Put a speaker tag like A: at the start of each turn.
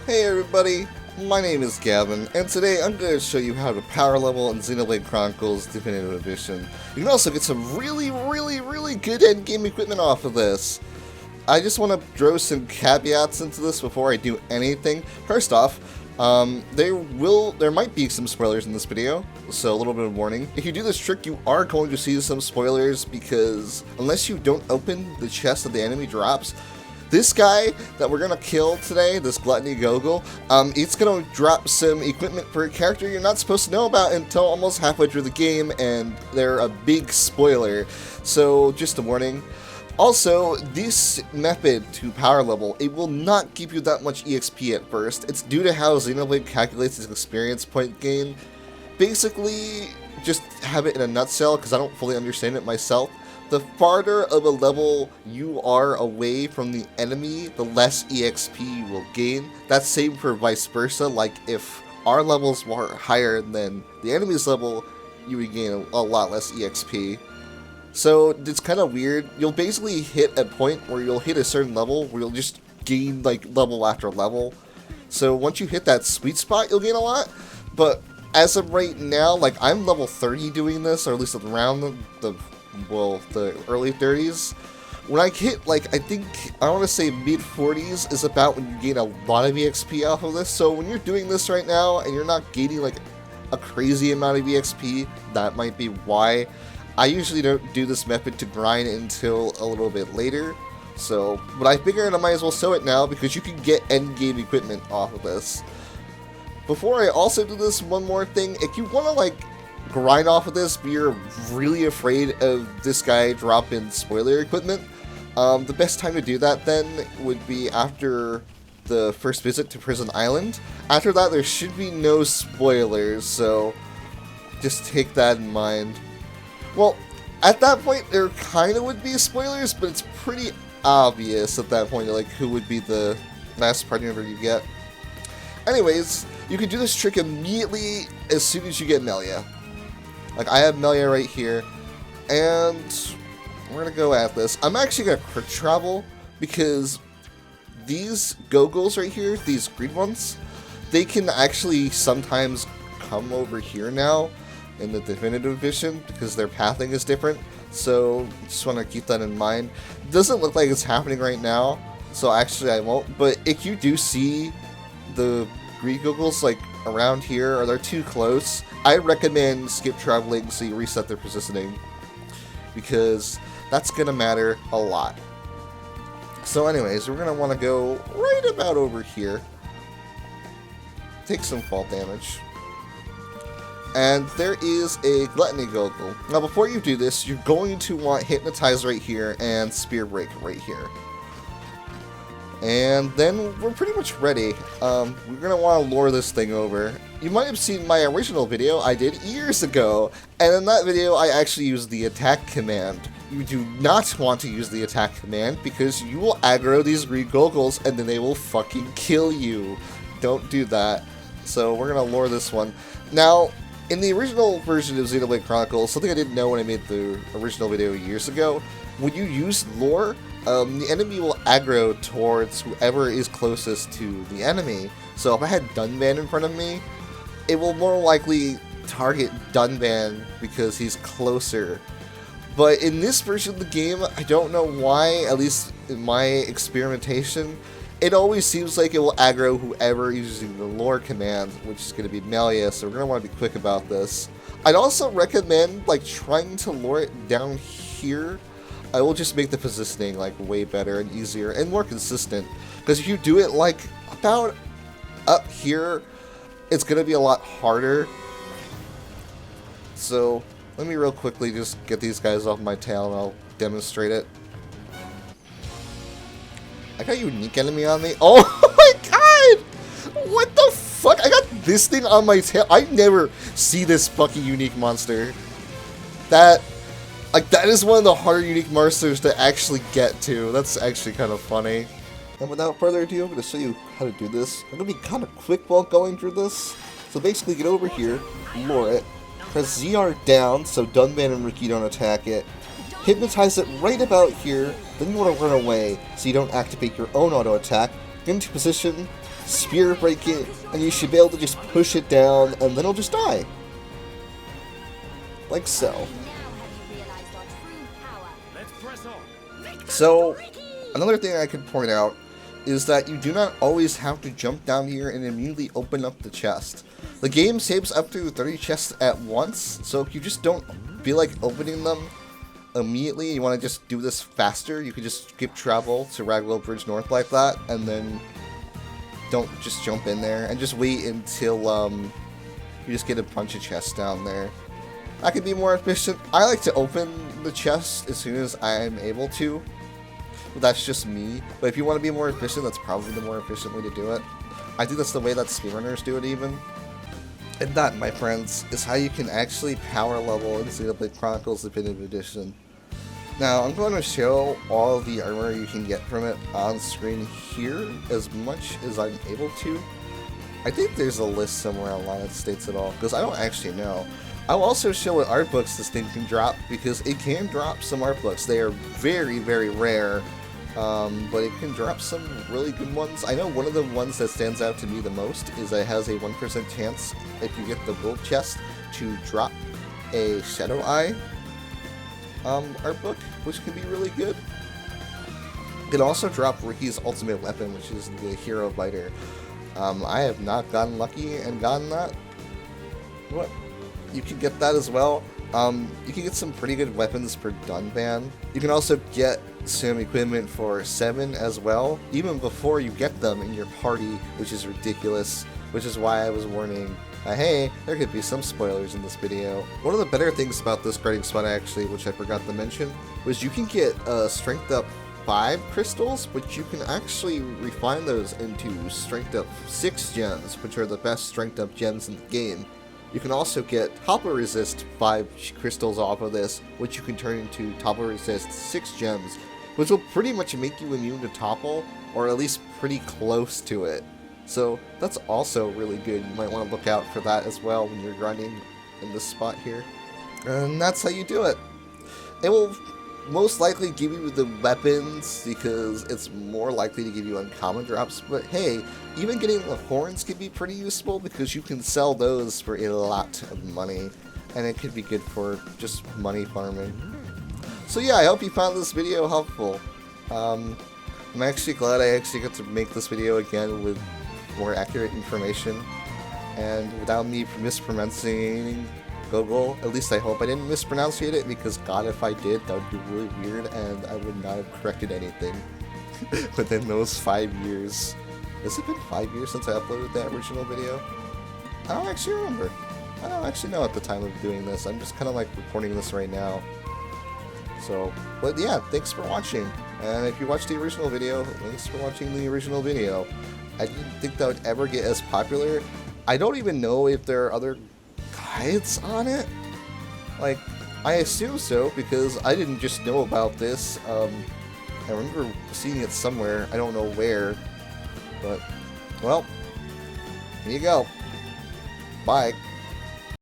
A: Hey everybody, my name is Gavin, and today I'm going to show you how to power level in Xenoblade Chronicles Definitive Edition. You can also get some really good endgame equipment off of this. I just want to throw some caveats into this before I do anything. First off, there might be some spoilers in this video, so a little bit of warning. If you do this trick, you are going to see some spoilers because unless you don't open the chest that the enemy drops, this guy that we're gonna kill today, this Gluttony Gogol, it's gonna drop some equipment for a character you're not supposed to know about until almost halfway through the game, and they're a big spoiler. So just a warning. Also, this method to power level, it will not give you that much EXP at first. It's due to how Xenoblade calculates its experience point gain. Basically, just have it in a nutshell, because I don't fully understand it myself. The farther of a level you are away from the enemy, the less EXP you will gain. That's same for vice versa. Like if our levels were higher than the enemy's level, you would gain a lot less EXP. So it's kind of weird. You'll basically hit a point where you'll hit a certain level where you'll just gain like level after level. So once you hit that sweet spot, you'll gain a lot. But as of right now, like I'm level 30 doing this, or at least around the early 30s. When I hit, like, I want to say mid-40s is about when you gain a lot of EXP off of this. So when you're doing this right now and you're not gaining, like, a crazy amount of EXP, that might be why. I usually don't do this method to grind until a little bit later. So, but I figured I might as well show it now because you can get endgame equipment off of this. Before I also do this, one more thing. If you want to, like, grind off of this, but you're really afraid of this guy dropping spoiler equipment, the best time to do that then would be after the first visit to Prison Island. After that, there should be no spoilers, so just take that in mind. Well, at that point, there kind of would be spoilers, but it's pretty obvious at that point, like, who would be the last party member you get. Anyways, you can do this trick immediately as soon as you get Melia. Like, I have Melia right here, and we're gonna go at this. I'm actually gonna quick travel, because these Gogols right here, these green ones, they can actually sometimes come over here now in the Definitive Edition, because their pathing is different, so just want to keep that in mind. It doesn't look like it's happening right now, so actually I won't, but if you do see the green Gogols, like, around here, or they're too close, I recommend skip traveling so you reset their positioning, because that's gonna matter a lot. So anyways, we're gonna want to go right about over here, take some fall damage, and there is a Gluttony Gogol. Now before you do this, you're going to want Hypnotize right here and Spear Break right here. And then we're pretty much ready. We're going to want to lure this thing over. You might have seen my original video I did years ago, and in that video I actually used the attack command. You do not want to use the attack command because you will aggro these green Gogols and then they will fucking kill you. Don't do that. So we're going to lure this one. Now, in the original version of Xenoblade Chronicles, something I didn't know when I made the original video years ago, when you use lure, the enemy will aggro towards whoever is closest to the enemy. So if I had Dunban in front of me, it will more likely target Dunban because he's closer. But in this version of the game, I don't know why, at least in my experimentation, it always seems like it will aggro whoever is using the lure command, which is going to be Melia, so we're going to want to be quick about this. I'd also recommend, like, trying to lure it down here. I will just make the positioning, like, way better and easier and more consistent. Because if you do it, like, about up here, it's going to be a lot harder. So, let me real quickly just get these guys off my tail and I'll demonstrate it. I got a unique enemy on me. Oh my god! What the fuck? I got this thing on my tail. I never see this fucking unique monster. That is one of the harder unique monsters to actually get to. That's actually kind of funny. And without further ado, I'm going to show you how to do this. I'm going to be kind of quick while going through this. So basically get over here, lure it, press ZR down so Dunban and Riki don't attack it, hypnotize it right about here, then you want to run away so you don't activate your own auto attack, get into position, spear break it, and you should be able to just push it down, and then it'll just die. Like so. So, another thing I could point out is that you do not always have to jump down here and immediately open up the chest. The game saves up to 30 chests at once, so if you just don't feel like opening them immediately, you want to just do this faster, you could just skip travel to Ragwell Bridge North like that, and then don't just jump in there, and just wait until you just get a bunch of chests down there. That could be more efficient. I like to open the chest as soon as I'm able to. That's just me. But if you want to be more efficient, that's probably the more efficient way to do it. I think that's the way that speedrunners do it even. And that, my friends, is how you can actually power level in Xenoblade Chronicles Definitive Edition. Now, I'm going to show all the armor you can get from it on screen here as much as I'm able to. I think there's a list somewhere online that states it all, because I don't actually know. I'll also show what art books this thing can drop, because it can drop some art books. They are very, very rare, but it can drop some really good ones. I know one of the ones that stands out to me the most is that it has a 1% chance, if you get the gold chest, to drop a Shadow Eye art book, which can be really good. It can also drop Ricky's ultimate weapon, which is the Hero Biter. I have not gotten lucky and gotten that. What? You can get that as well. You can get some pretty good weapons for Dunban. You can also get some equipment for 7 as well, even before you get them in your party, which is ridiculous, which is why I was warning, hey, there could be some spoilers in this video. One of the better things about this grading spot, actually, which I forgot to mention, was you can get strength up 5 crystals, but you can actually refine those into strength up 6 gems, which are the best strength up gems in the game. You can also get Topple Resist 5 crystals off of this, which you can turn into Topple Resist 6 gems, which will pretty much make you immune to Topple, or at least pretty close to it. So that's also really good. You might want to look out for that as well when you're grinding in this spot here. And that's how you do it. It will most likely give you the weapons because it's more likely to give you uncommon drops, but hey, even getting the horns can be pretty useful because you can sell those for a lot of money, and it could be good for just money farming. So yeah, I hope you found this video helpful. I'm actually glad I actually got to make this video again with more accurate information, and without me mispronouncing Google. At least I hope I didn't mispronunciate it, because god, if I did, that would be really weird and I would not have corrected anything within those 5 years. Has it been 5 years since I uploaded that original video? I don't actually remember. I don't actually know at the time of doing this. I'm just kind of like recording this right now. So, but yeah, thanks for watching. And if you watched the original video, thanks for watching the original video. I didn't think that would ever get as popular. I don't even know if there are other guides on it. Like, I assume so, because I didn't just know about this. I remember seeing it somewhere. I don't know where. But, well, here you go. Bye.